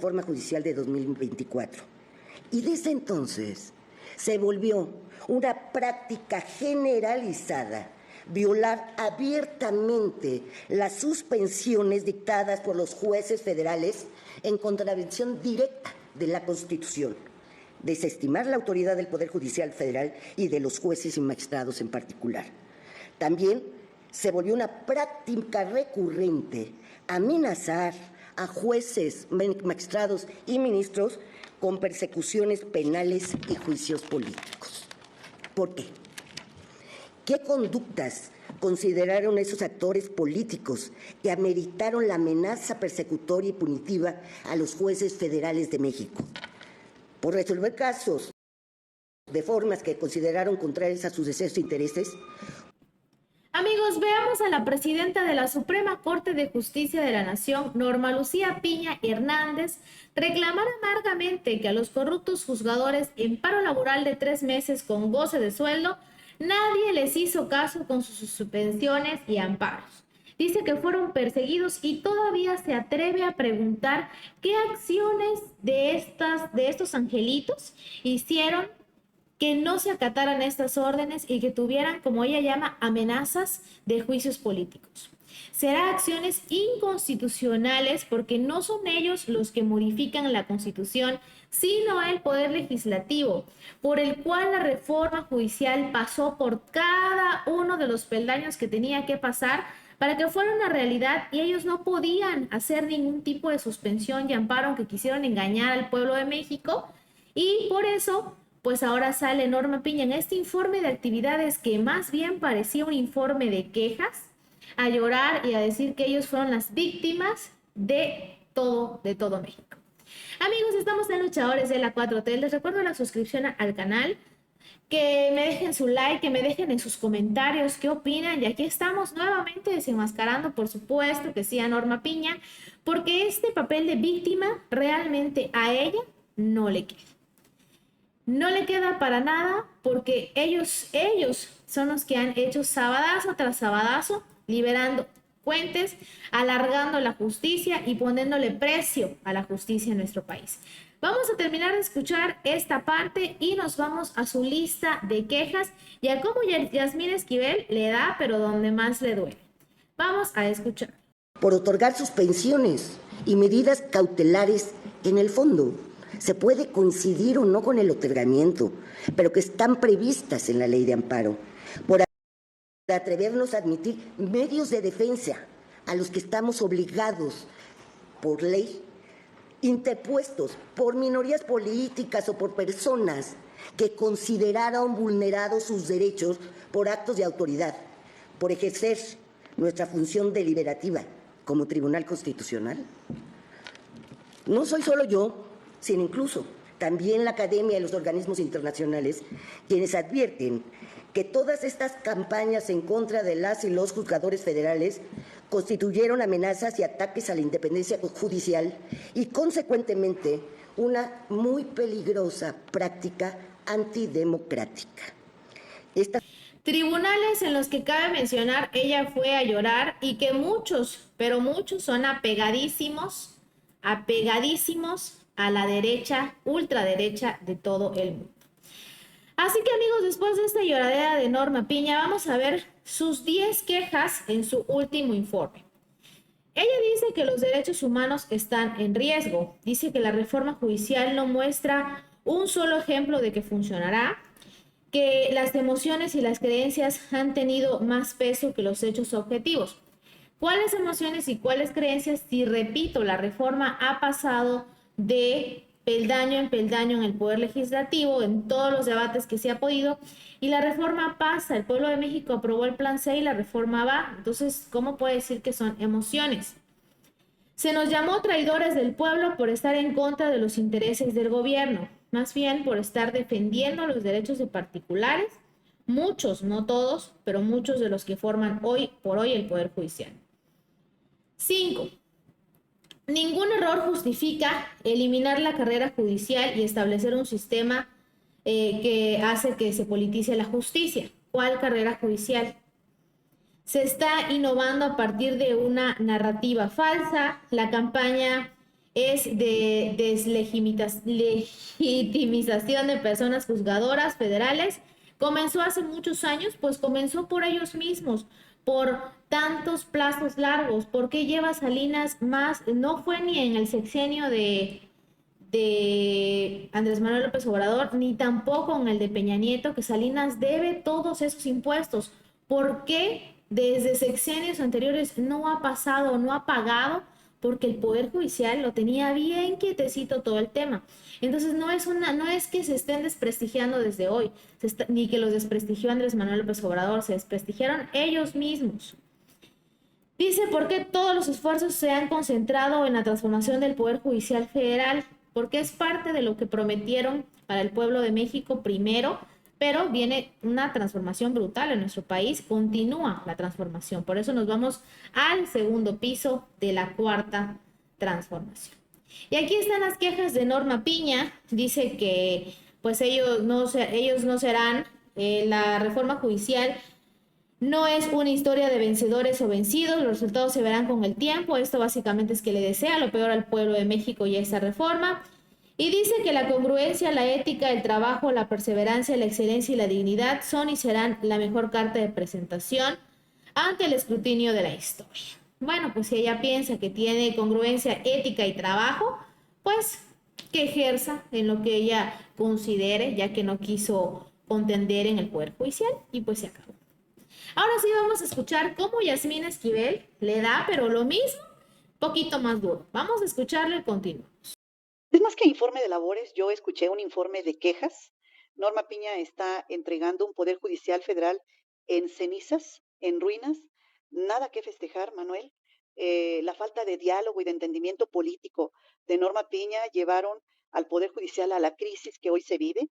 reforma judicial de 2024. Y desde entonces se volvió una práctica generalizada violar abiertamente las suspensiones dictadas por los jueces federales en contravención directa de la Constitución, desestimar la autoridad del Poder Judicial Federal y de los jueces y magistrados en particular. También se volvió una práctica recurrente amenazar a jueces, magistrados y ministros con persecuciones penales y juicios políticos. ¿Por qué? ¿Qué conductas consideraron esos actores políticos que ameritaron la amenaza persecutoria y punitiva a los jueces federales de México? Por resolver casos de formas que consideraron contrarias a sus deseos e intereses. Amigos, veamos a la presidenta de la Suprema Corte de Justicia de la Nación, Norma Lucía Piña Hernández, reclamar amargamente que a los corruptos juzgadores en paro laboral de 3 meses con goce de sueldo, nadie les hizo caso con sus suspensiones y amparos. Dice que fueron perseguidos y todavía se atreve a preguntar qué acciones de estos angelitos hicieron que no se acataran estas órdenes y que tuvieran, como ella llama, amenazas de juicios políticos. Será acciones inconstitucionales porque no son ellos los que modifican la Constitución, sino el Poder Legislativo, por el cual la reforma judicial pasó por cada uno de los peldaños que tenía que pasar para que fuera una realidad, y ellos no podían hacer ningún tipo de suspensión y amparo aunque quisieron engañar al pueblo de México, y por eso pues ahora sale Norma Piña en este informe de actividades que más bien parecía un informe de quejas, a llorar y a decir que ellos fueron las víctimas de todo México. Amigos, estamos en Luchadores de la 4T. Les recuerdo la suscripción al canal, que me dejen su like, que me dejen en sus comentarios qué opinan. Y aquí estamos nuevamente desenmascarando, por supuesto, que sí, a Norma Piña, porque este papel de víctima realmente a ella no le queda. No le queda para nada porque ellos son los que han hecho sabadazo tras sabadazo, liberando puentes, alargando la justicia y poniéndole precio a la justicia en nuestro país. Vamos a terminar de escuchar esta parte y nos vamos a su lista de quejas y a cómo Yasmín Esquivel le da, pero donde más le duele. Vamos a escuchar. Por otorgar suspensiones y medidas cautelares en el fondo. Se puede coincidir o no con el otorgamiento, pero que están previstas en la ley de amparo, por atrevernos a admitir medios de defensa a los que estamos obligados por ley, interpuestos por minorías políticas o por personas que consideraron vulnerados sus derechos por actos de autoridad, por ejercer nuestra función deliberativa como Tribunal Constitucional. No soy solo yo, sino incluso también la academia y los organismos internacionales, quienes advierten que todas estas campañas en contra de las y los juzgadores federales constituyeron amenazas y ataques a la independencia judicial y, consecuentemente, una muy peligrosa práctica antidemocrática. Tribunales en los que cabe mencionar, ella fue a llorar y que muchos, pero muchos son apegadísimos a la derecha, ultraderecha de todo el mundo. Así que amigos, después de esta lloradera de Norma Piña, vamos a ver sus 10 quejas en su último informe. Ella dice que los derechos humanos están en riesgo, dice que la reforma judicial no muestra un solo ejemplo de que funcionará, que las emociones y las creencias han tenido más peso que los hechos objetivos. ¿Cuáles emociones y cuáles creencias? Si repito, la reforma ha pasado de peldaño en peldaño en el Poder Legislativo, en todos los debates que se ha podido, y la reforma pasa, el pueblo de México aprobó el Plan C y la reforma va. Entonces, ¿cómo puede decir que son emociones? Se nos llamó traidores del pueblo por estar en contra de los intereses del gobierno, más bien por estar defendiendo los derechos de particulares, muchos, no todos, pero muchos de los que forman hoy por hoy el Poder Judicial. 5. Ningún error justifica eliminar la carrera judicial y establecer un sistema que hace que se politice la justicia. ¿Cuál carrera judicial? Se está innovando a partir de una narrativa falsa. La campaña es de deslegitimización de personas juzgadoras federales. Comenzó hace muchos años, pues comenzó por ellos mismos, por tantos plazos largos. ¿Por qué lleva Salinas más? No fue ni en el sexenio de Andrés Manuel López Obrador, ni tampoco en el de Peña Nieto, que Salinas debe todos esos impuestos. ¿Por qué desde sexenios anteriores no ha pasado o no ha pagado? Porque el Poder Judicial lo tenía bien quietecito todo el tema. Entonces no es que se estén desprestigiando desde hoy, ni que los desprestigió Andrés Manuel López Obrador, se desprestigiaron ellos mismos. Dice, ¿por qué todos los esfuerzos se han concentrado en la transformación del Poder Judicial Federal? Porque es parte de lo que prometieron para el pueblo de México primero, pero viene una transformación brutal en nuestro país, continúa la transformación. Por eso nos vamos al segundo piso de la cuarta transformación. Y aquí están las quejas de Norma Piña. Dice que pues ellos no serán la reforma judicial. No es una historia de vencedores o vencidos, los resultados se verán con el tiempo. Esto básicamente es que le desea lo peor al pueblo de México y a esta reforma. Y dice que la congruencia, la ética, el trabajo, la perseverancia, la excelencia y la dignidad son y serán la mejor carta de presentación ante el escrutinio de la historia. Bueno, pues si ella piensa que tiene congruencia, ética y trabajo, pues que ejerza en lo que ella considere, ya que no quiso contender en el Poder Judicial y pues se acabó. Ahora sí vamos a escuchar cómo Yasmín Esquivel le da, pero lo mismo, poquito más duro. Vamos a escucharlo y continuamos. Es más que informe de labores, yo escuché un informe de quejas. Norma Piña está entregando un Poder Judicial Federal en cenizas, en ruinas. Nada que festejar, Manuel. La falta de diálogo y de entendimiento político de Norma Piña llevaron al Poder Judicial a la crisis que hoy se vive.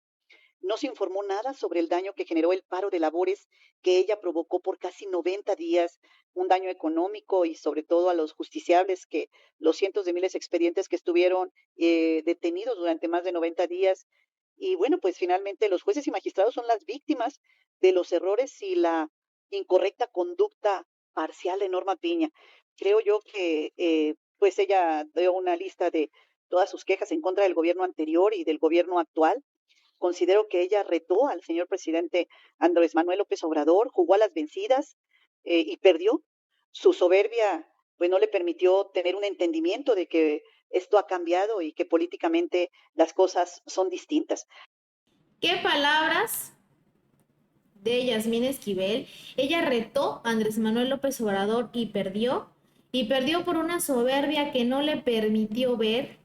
No se informó nada sobre el daño que generó el paro de labores que ella provocó por casi 90 días, un daño económico y sobre todo a los justiciables, que los cientos de miles de expedientes que estuvieron detenidos durante más de 90 días. Y bueno, pues finalmente los jueces y magistrados son las víctimas de los errores y la incorrecta conducta parcial de Norma Piña. Creo yo que pues ella dio una lista de todas sus quejas en contra del gobierno anterior y del gobierno actual. Considero que ella retó al señor presidente Andrés Manuel López Obrador, jugó a las vencidas y perdió. Su soberbia pues no le permitió tener un entendimiento de que esto ha cambiado y que políticamente las cosas son distintas. ¿Qué palabras de Yasmín Esquivel? Ella retó a Andrés Manuel López Obrador y perdió por una soberbia que no le permitió ver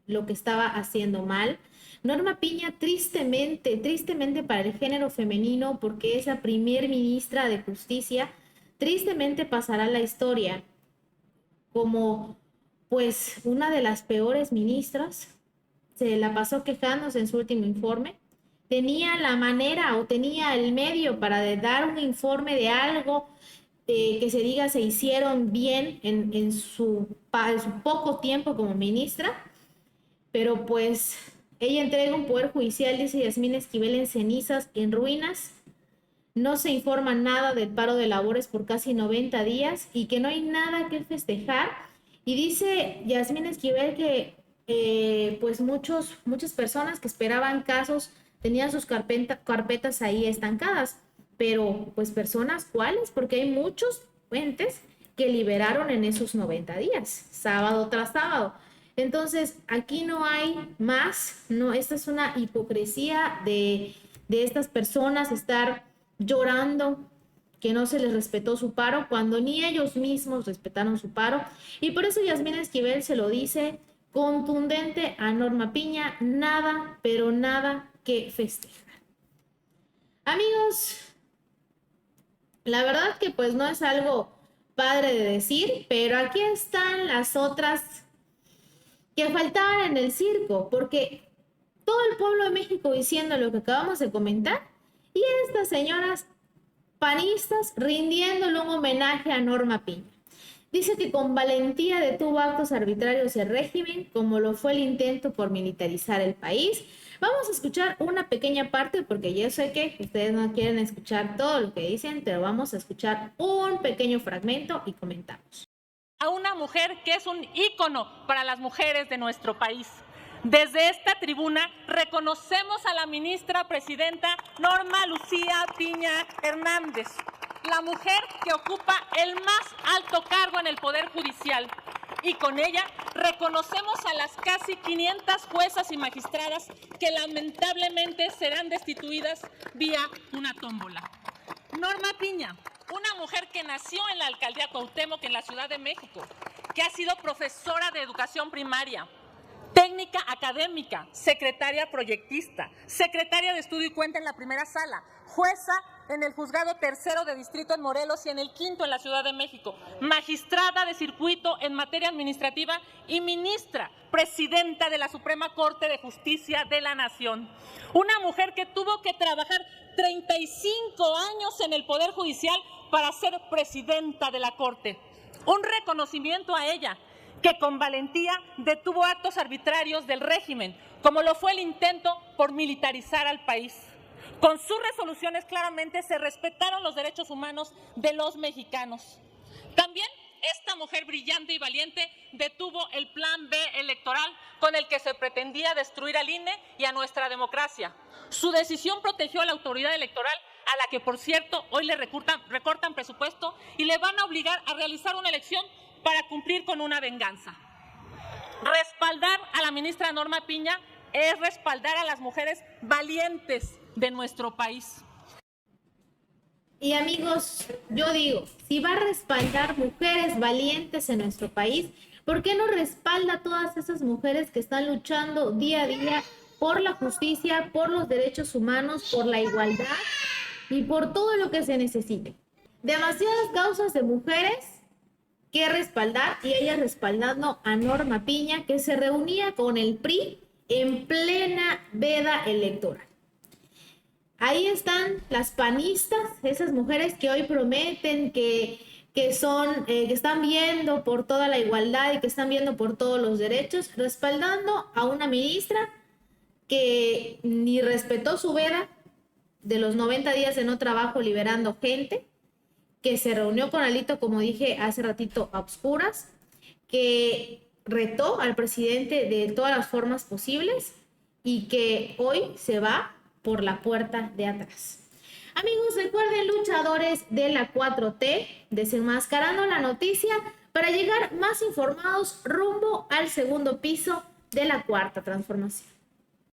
lo que estaba haciendo mal. Norma Piña, tristemente para el género femenino, porque es la primer ministra de Justicia, tristemente pasará a la historia como pues una de las peores ministras. Se la pasó quejándose en su último informe. Tenía la manera o tenía el medio para dar un informe de algo que se diga se hicieron bien en su poco tiempo como ministra, pero pues ella entrega un poder judicial, dice Yasmín Esquivel, en cenizas, en ruinas. No se informa nada del paro de labores por casi 90 días y que no hay nada que festejar. Y dice Yasmín Esquivel que pues muchas personas que esperaban casos tenían sus carpetas ahí estancadas. Pero pues personas, ¿cuáles? Porque hay muchos entes que liberaron en esos 90 días, sábado tras sábado. Entonces, aquí no hay más, no, esta es una hipocresía de estas personas estar llorando que no se les respetó su paro cuando ni ellos mismos respetaron su paro. Y por eso Yasmín Esquivel se lo dice contundente a Norma Piña, nada, pero nada que festejar. Amigos, la verdad que pues no es algo padre de decir, pero aquí están las otras que faltaban en el circo, porque todo el pueblo de México diciendo lo que acabamos de comentar y estas señoras panistas rindiéndole un homenaje a Norma Piña. Dice que con valentía detuvo actos arbitrarios del régimen, como lo fue el intento por militarizar el país. Vamos a escuchar una pequeña parte, porque yo sé que ustedes no quieren escuchar todo lo que dicen, pero vamos a escuchar un pequeño fragmento y comentamos. a una mujer que es un ícono para las mujeres de nuestro país. Desde esta tribuna reconocemos a la ministra presidenta Norma Lucía Piña Hernández, la mujer que ocupa el más alto cargo en el Poder Judicial. Y con ella reconocemos a las casi 500 juezas y magistradas que lamentablemente serán destituidas vía una tómbola. Norma Piña, una mujer que nació en la alcaldía Cuauhtémoc, en la Ciudad de México, que ha sido profesora de educación primaria, técnica académica, secretaria proyectista, secretaria de estudio y cuenta en la primera sala, jueza en el juzgado tercero de distrito en Morelos y en el quinto en la Ciudad de México, magistrada de circuito en materia administrativa y ministra presidenta de la Suprema Corte de Justicia de la Nación. Una mujer que tuvo que trabajar 35 años en el Poder Judicial para ser presidenta de la Corte. Un reconocimiento a ella, que con valentía detuvo actos arbitrarios del régimen, como lo fue el intento por militarizar al país. Con sus resoluciones claramente se respetaron los derechos humanos de los mexicanos. También esta mujer brillante y valiente detuvo el plan B electoral con el que se pretendía destruir al INE y a nuestra democracia. Su decisión protegió a la autoridad electoral, a la que, por cierto, hoy le recortan presupuesto y le van a obligar a realizar una elección para cumplir con una venganza. Respaldar a la ministra Norma Piña es respaldar a las mujeres valientes de nuestro país. Y amigos, yo digo, si va a respaldar mujeres valientes en nuestro país, ¿por qué no respalda a todas esas mujeres que están luchando día a día por la justicia, por los derechos humanos, por la igualdad y por todo lo que se necesite? Demasiadas causas de mujeres que respaldar, y ella respaldando a Norma Piña, que se reunía con el PRI en plena veda electoral. Ahí están las panistas, esas mujeres que hoy prometen que están viendo por toda la igualdad y que están viendo por todos los derechos, respaldando a una ministra que ni respetó su veda de los 90 días de no trabajo liberando gente, que se reunió con Alito, como dije hace ratito, a obscuras, que retó al presidente de todas las formas posibles y que hoy se va por la puerta de atrás. Amigos, recuerden, luchadores de la 4T, desenmascarando la noticia para llegar más informados rumbo al segundo piso de la Cuarta Transformación.